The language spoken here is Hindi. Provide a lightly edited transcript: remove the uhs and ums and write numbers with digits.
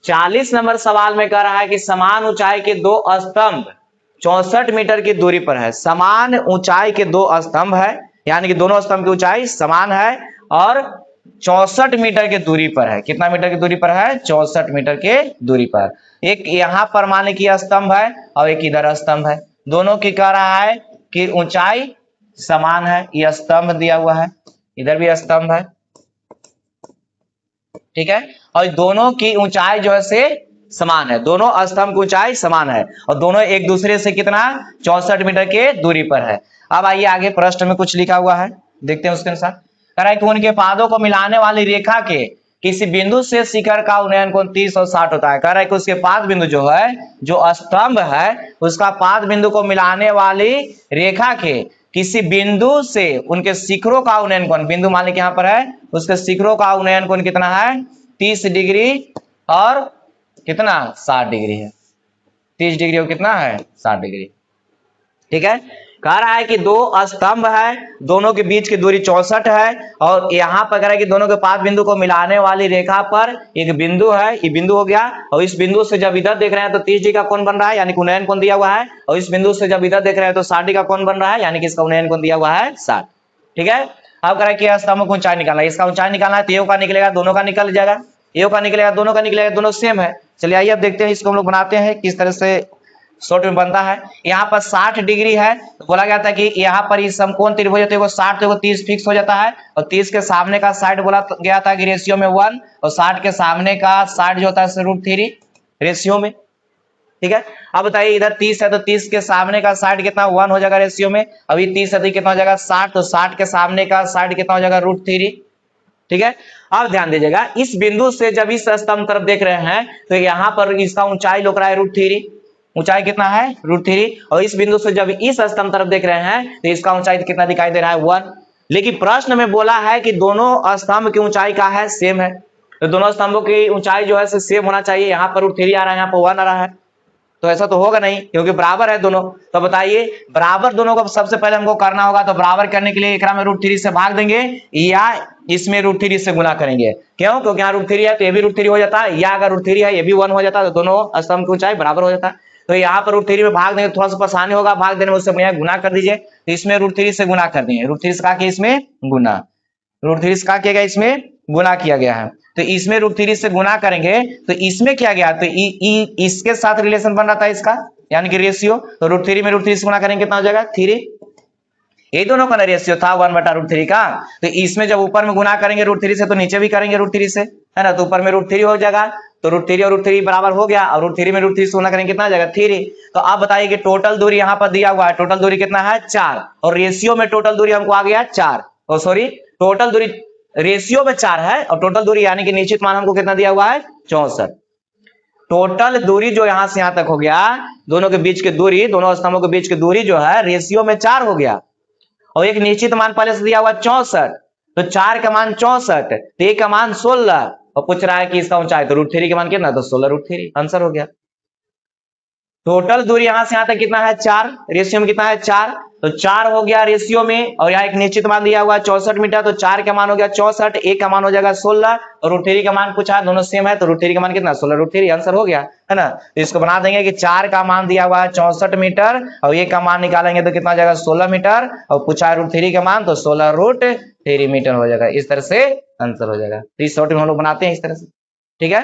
40 नंबर सवाल में कह रहा है कि समान ऊंचाई के दो स्तंभ 64 मीटर की दूरी पर है। समान ऊंचाई के दो स्तंभ है, यानी कि दोनों स्तंभ की ऊंचाई समान है और 64 मीटर की दूरी पर है। कितना मीटर की दूरी पर है? 64 मीटर के दूरी पर। एक यहाँ पर मान की स्तंभ है और एक इधर स्तंभ है। दोनों की कह रहा है कि ऊंचाई समान है। यह स्तंभ दिया हुआ है, इधर भी स्तंभ है, ठीक है। और दोनों की ऊंचाई जो है से समान है, दोनों स्तंभ की ऊंचाई समान है और दोनों एक दूसरे से कितना 64 मीटर के दूरी पर है। अब आइए आगे प्रश्न में कुछ लिखा हुआ है, देखते हैं उसके अनुसार। कह रहा है कि उनके पादों को मिलाने वाली रेखा के किसी बिंदु से शिखर का उन्नयन कोण 30 और 60 होता है। कह रहा है कि उसके पाद बिंदु जो है, जो स्तंभ है उसका पाद बिंदु को मिलाने वाली रेखा के किसी बिंदु से उनके शिखरों का उन्नयन कोण, बिंदु मान लीजिए यहाँ पर है, उसके शिखरों का उन्नयन कोण कितना है? 30 डिग्री और कितना 60 डिग्री है। 30 डिग्री और कितना है? 60 डिग्री, ठीक है। कह रहा है कि दो स्तंभ है, दोनों के बीच की दूरी 64 है और यहाँ पर कह रहा है कि दोनों के पाद बिंदु को मिलाने वाली रेखा पर एक बिंदु है, ये बिंदु हो गया। और इस बिंदु से जब इधर देख रहे हैं तो 30 डिग्री का कोण बन रहा है, यानी कि उन्नयन कोण दिया हुआ है। और इस बिंदु से जब इधर देख रहे हैं तो 60 डिग्री का कोण बन रहा है, यानी कि इसका उन्नयन कोण दिया हुआ है 60, ठीक है। अब कह रहा है कि स्तंभ को ऊंचाई निकालना है, इसका ऊंचाई निकालना है तो ये का निकलेगा, दोनों का निकल जाएगा, ये का निकलेगा, दोनों का निकलेगा, दोनों सेम है। चलिए आइए अब देखते हैं इसको हम लोग बनाते हैं किस तरह से शॉर्ट में बनता है। यहाँ पर 60 डिग्री है तो बोला गया था कि यहाँ पर इस समकोण त्रिभुज है तो 60 तो 30 फिक्स हो जाता है और 30 के सामने का साइड बोला गया था कि रेशियो में 1 और 60 के सामने का साइड जो होता है √3 रेशियो में, ठीक है। अब बताइए इधर 30 है तो 30 के सामने का साइड कितना 1 हो जाएगा रेशियो में। अभी 30 है तो कितना हो जाएगा 60, तो 60 के सामने का साइड कितना हो जाएगा √3, ठीक है। अब ध्यान दीजिएगा इस बिंदु से जब इस स्तंभ तरफ देख रहे हैं तो यहाँ पर इसका ऊंचाई लोग रहा है √3, ऊंचाई कितना है √3। और इस बिंदु से जब इस स्तंभ तरफ देख रहे हैं तो इसका ऊंचाई कितना दिखाई दे रहा है 1। लेकिन प्रश्न में बोला है कि दोनों स्तंभ की ऊंचाई का है सेम है, तो दोनों स्तंभों की ऊंचाई जो है सेम होना चाहिए। यहाँ पर √3 आ रहा है, यहाँ पर 1 आ रहा है, तो ऐसा तो होगा नहीं क्योंकि बराबर है दोनों। तो बताइए बराबर दोनों को सबसे पहले हमको करना होगा, तो बराबर करने के लिए एकरा में √3 से भाग देंगे या इसमें √3 से गुना करेंगे। क्यों? क्योंकि यहाँ √3 है तो ये भी √3 हो जाता है, या अगर √3 है ये भी 1 हो जाता है, तो दोनों स्तंभ की ऊंचाई बराबर हो जाता है। तो यहाँ पर √3 में भाग देंगे, थोड़ा सा आसानी होगा भाग देने में, उससे बढ़िया गुना कर दीजिए। तो इसमें √3 से गुना कर दिए, √3 से कहा कि इसमें गुना, √3 से कहा किया गया इसमें गुना किया गया है। तो इसमें √3 से गुना करेंगे तो इसमें क्या गया, तो इसके साथ रिलेशन बन रहा था इसका, यानी कि रेशियो। तो √3 में √3 से गुना करेंगे कितना हो जाएगा 3, ये दोनों का रेशियो था 1/√3 का। तो इसमें जब ऊपर में गुना करेंगे √3 से तो नीचे भी करेंगे √3 से, है ना। तो ऊपर में √3 हो जाएगा, तो √3 और √3 बराबर हो गया और √3 में √3 से गुना करेंगे कितना आ जाएगा 3। तो आप बताइए कि टोटल दूरी यहाँ पर दिया हुआ है, टोटल दूरी कितना है 4 और रेशियो में टोटल दूरी हमको आ गया 4, और सॉरी टोटल दूरी रेशियो में 4 है और टोटल दूरी यानी कि निश्चित मान हमको कितना दिया हुआ है 64। टोटल दूरी जो यहां से यहां तक हो गया, दोनों के बीच की दूरी, दोनों स्तंभों के बीच की दूरी जो है रेशियो में 4 हो गया और एक निश्चित मान पहले से दिया हुआ 64, तो 4 का मान 64, तो 1 का मान 16 और पूछ रहा है कि इसका ऊंचाई, तो √3 के मान कितना, तो 16√3 आंसर हो गया। टोटल दूरी यहां से यहां तक कितना है 4, रेशियो में कितना है 4, तो 4 हो गया रेशियो में और यहाँ एक निश्चित मान दिया हुआ 64 मीटर, तो 4 का मान हो गया 64, 1 का मान हो जाएगा 16 और √3 का मान पूछा, दोनों सेम है तो √3 का मान कितना 16√3 आंसर हो गया, है ना। तो इसको बना देंगे कि 4 का मान दिया हुआ है 64 मीटर और 1 का मान निकालेंगे तो कितना हो जाएगा 16 मीटर और पूछा है √3 का मान तो 16√3 मीटर हो जाएगा। इस तरह से आंसर हो जाएगा। तो इस शॉर्ट में हम लोग बनाते हैं इस तरह से, ठीक है।